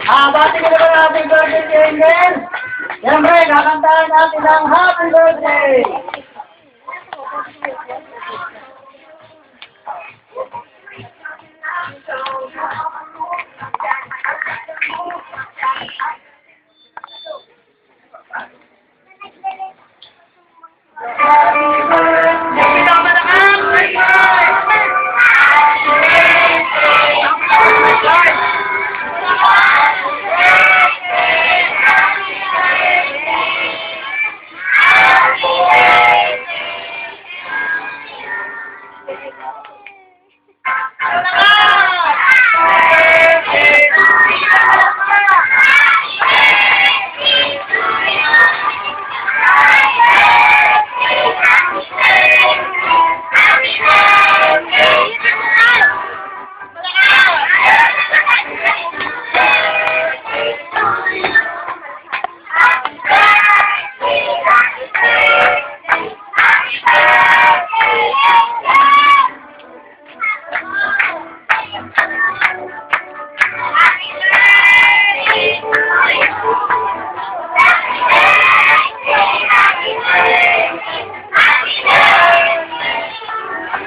Bati ko naman happy birthday kay Angel. Siyempre, kakantahan natin ang happy birthday.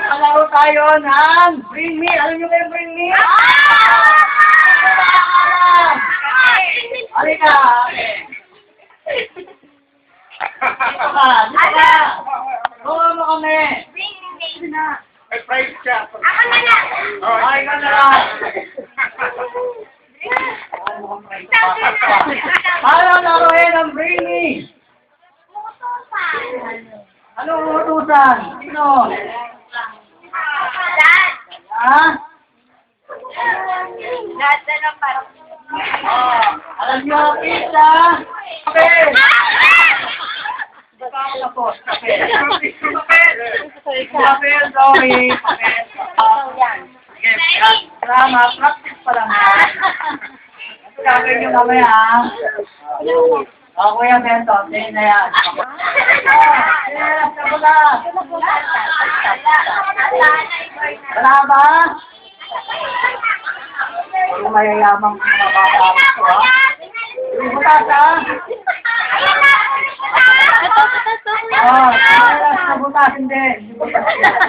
Palaro tayo ng Bring Me. Alam niyo kayo Bring Me? Halika. Dito ka. Tulungan mo kami. May price siya. Ay, ka na lang. Paano laruin ang Bring Me? Anong utusan? Sino? Ha? Alam niyo, pizza. Okay. Tapos, papel. Papel, sorry. Papel. Sige, drama. Practice pa lang. Gagawin niyo mamaya, ha? Kuya Bento, sige na yan. Yes, kabula. Wala ba? Puro mayayamang mga bata ito, ha? Yung butas, ha? Butas na butas, hindi. Hindi butas yan.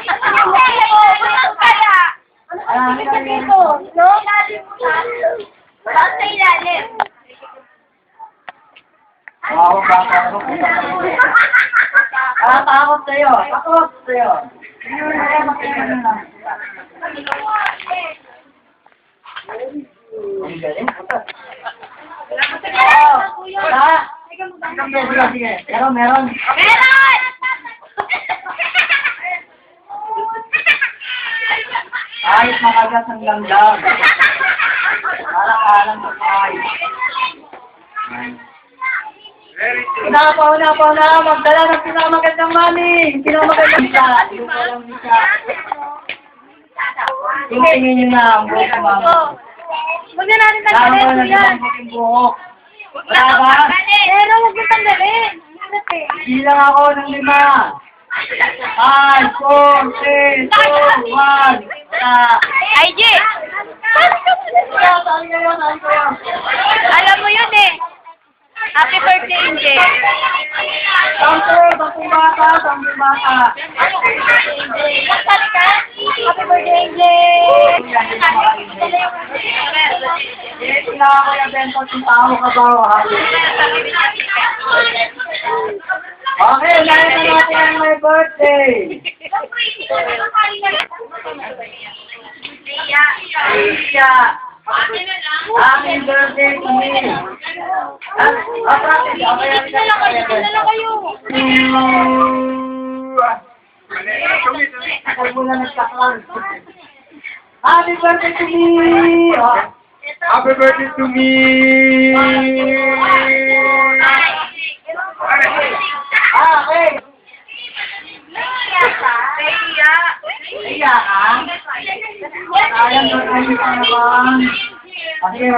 Wow, baka ano kung takot sa'yo. Takot sa'yo. Ang galing, putas. Sige. Meron. Kahit makagat ang langgam. Alang-alang sa kayo. Pinapauna, magdala ng pinamagandang mami. Pinamagandang isa. Yung walang isa. Tingin nyo na ang buhok ko, mama. Huwag na natin tanggalin, kuya. Ang buhok. Wala ba? Pero huwag na tanggalin. Bilang ako ng 5. 5, 4, 3, 2, 1. Ay, G! Alam mo yun eh. Happy birthday, Angel. Sampung bata. Happy birthday, Angel. Kailangan ko yung bento ng tao ka ba? Okay, lahat na natin ang my birthday. Iya. Happy birthday to me. Dala kayo. Ako muna nagkaklang. Happy birthday to me. Happy birthday to me! Okay. Iya ka? Sayang, birthday ka naman. Sige,